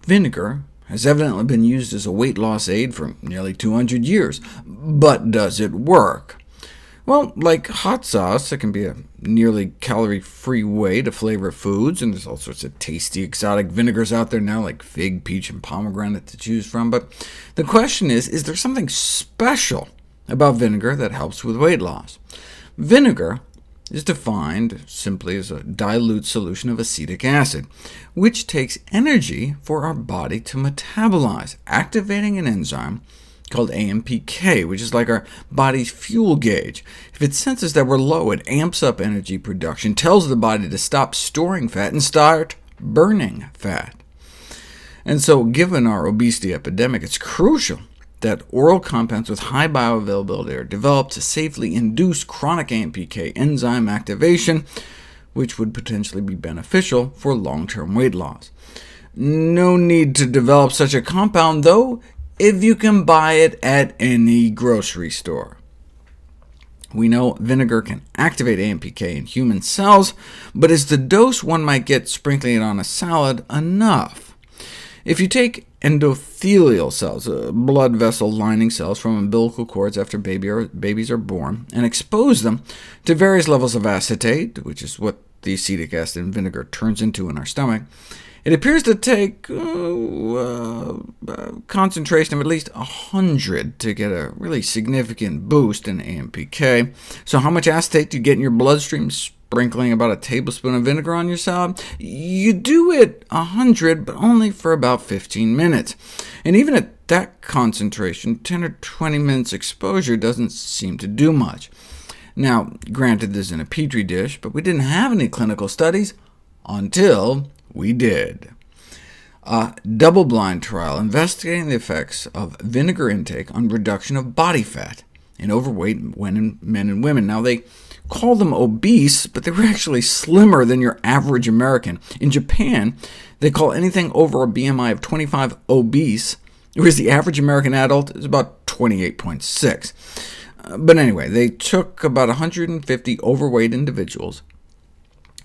Vinegar has evidently been used as a weight loss aid for nearly 200 years, but does it work? Well, like hot sauce, it can be a nearly calorie-free way to flavor foods, and there's all sorts of tasty exotic vinegars out there now, like fig, peach, and pomegranate to choose from. But the question is there something special about vinegar that helps with weight loss? Vinegar is defined simply as a dilute solution of acetic acid, which takes energy for our body to metabolize, activating an enzyme called AMPK, which is like our body's fuel gauge. If it senses that we're low, it amps up energy production, tells the body to stop storing fat and start burning fat. And so, given our obesity epidemic, it's crucial that oral compounds with high bioavailability are developed to safely induce chronic AMPK enzyme activation, which would potentially be beneficial for long-term weight loss. No need to develop such a compound, though, if you can buy it at any grocery store. We know vinegar can activate AMPK in human cells, but is the dose one might get sprinkling it on a salad enough? If you take endothelial cells, blood vessel lining cells from umbilical cords after babies are born, and expose them to various levels of acetate, which is what the acetic acid in vinegar turns into in our stomach, it appears to take concentration of at least 100 to get a really significant boost in AMPK. So how much acetate do you get in your bloodstream sprinkling about a tablespoon of vinegar on your salad? You do it 100, but only for about 15 minutes. And even at that concentration, 10 or 20 minutes exposure doesn't seem to do much. Now, granted, this is in a petri dish, but we didn't have any clinical studies until we did. A double-blind trial investigating the effects of vinegar intake on reduction of body fat in overweight men and women. Now, they call them obese, but they were actually slimmer than your average American. In Japan, they call anything over a BMI of 25 obese, whereas the average American adult is about 28.6. But anyway, they took about 150 overweight individuals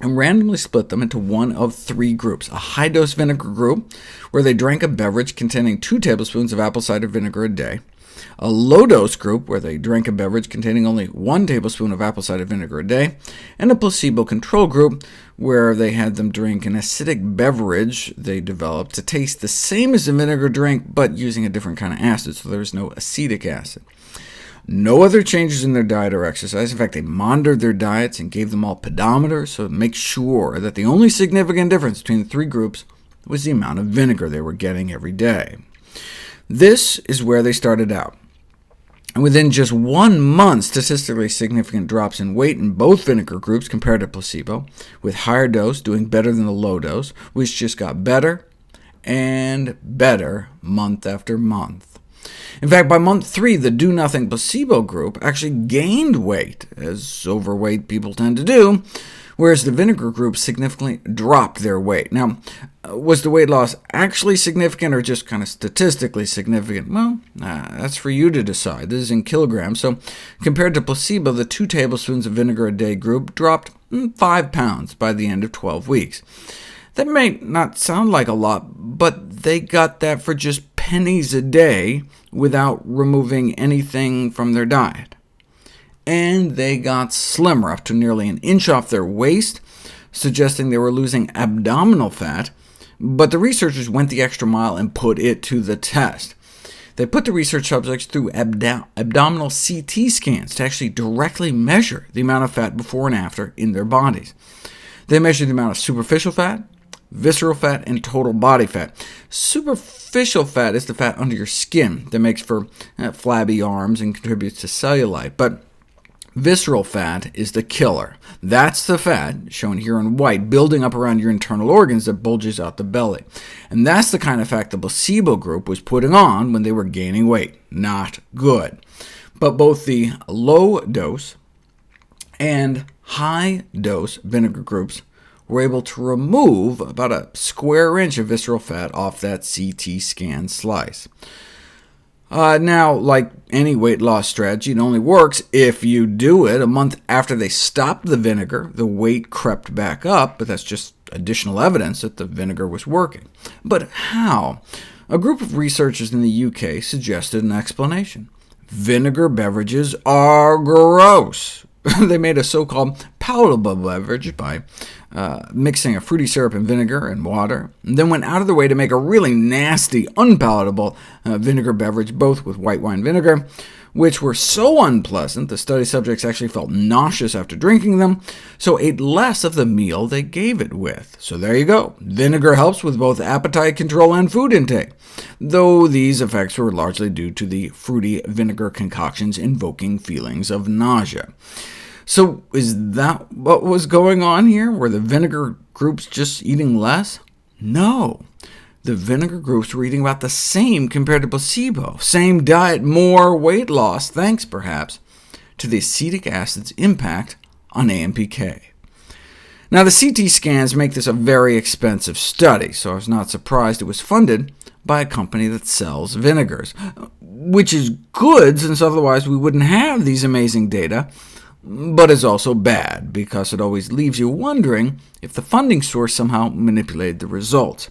and randomly split them into one of three groups: a high-dose vinegar group, where they drank a beverage containing 2 tablespoons of apple cider vinegar a day; a low-dose group, where they drank a beverage containing only 1 tablespoon of apple cider vinegar a day; and a placebo control group, where they had them drink an acidic beverage they developed to taste the same as a vinegar drink, but using a different kind of acid, so there was no acetic acid. No other changes in their diet or exercise. In fact, they monitored their diets and gave them all pedometers to make sure that the only significant difference between the three groups was the amount of vinegar they were getting every day. This is where they started out. And within just 1 month, statistically significant drops in weight in both vinegar groups compared to placebo, with higher dose doing better than the low dose, which just got better and better month after month. In fact, by month 3, the do-nothing placebo group actually gained weight, as overweight people tend to do, whereas the vinegar group significantly dropped their weight. Now, was the weight loss actually significant, or just kind of statistically significant? Well, that's for you to decide. This is in kilograms, so compared to placebo, the 2 tablespoons of vinegar a day group dropped 5 pounds by the end of 12 weeks. That may not sound like a lot, but they got that for just pennies a day without removing anything from their diet. And they got slimmer, up to nearly an inch off their waist, suggesting they were losing abdominal fat, but the researchers went the extra mile and put it to the test. They put the research subjects through abdominal CT scans to actually directly measure the amount of fat before and after in their bodies. They measured the amount of superficial fat, visceral fat, and total body fat. Superficial fat is the fat under your skin that makes for flabby arms and contributes to cellulite, but visceral fat is the killer. That's the fat, shown here in white, building up around your internal organs that bulges out the belly. And that's the kind of fat the placebo group was putting on when they were gaining weight. Not good. But both the low-dose and high-dose vinegar groups were able to remove about a square inch of visceral fat off that CT scan slice. Now, like any weight loss strategy, it only works if you do it. A month after they stopped the vinegar, the weight crept back up, but that's just additional evidence that the vinegar was working. But how? A group of researchers in the UK suggested an explanation. Vinegar beverages are gross. They made a so-called palatable beverage by mixing a fruity syrup and vinegar and water, and then went out of their way to make a really nasty, unpalatable vinegar beverage, both with white wine vinegar, which were so unpleasant the study subjects actually felt nauseous after drinking them, so ate less of the meal they gave it with. So there you go. Vinegar helps with both appetite control and food intake, though these effects were largely due to the fruity vinegar concoctions invoking feelings of nausea. So is that what was going on here? Were the vinegar groups just eating less? No. The vinegar groups were eating about the same compared to placebo. Same diet, more weight loss, thanks perhaps to the acetic acid's impact on AMPK. Now, the CT scans make this a very expensive study, so I was not surprised it was funded by a company that sells vinegars, which is good, since otherwise we wouldn't have these amazing data, but is also bad, because it always leaves you wondering if the funding source somehow manipulated the results.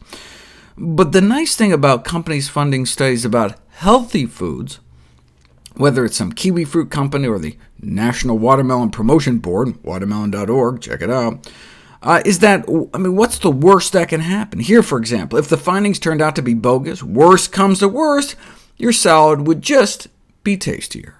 But the nice thing about companies funding studies about healthy foods, whether it's some kiwi fruit company or the National Watermelon Promotion Board, watermelon.org, check it out, is that, what's the worst that can happen? Here, for example, if the findings turned out to be bogus, worst comes to worst, your salad would just be tastier.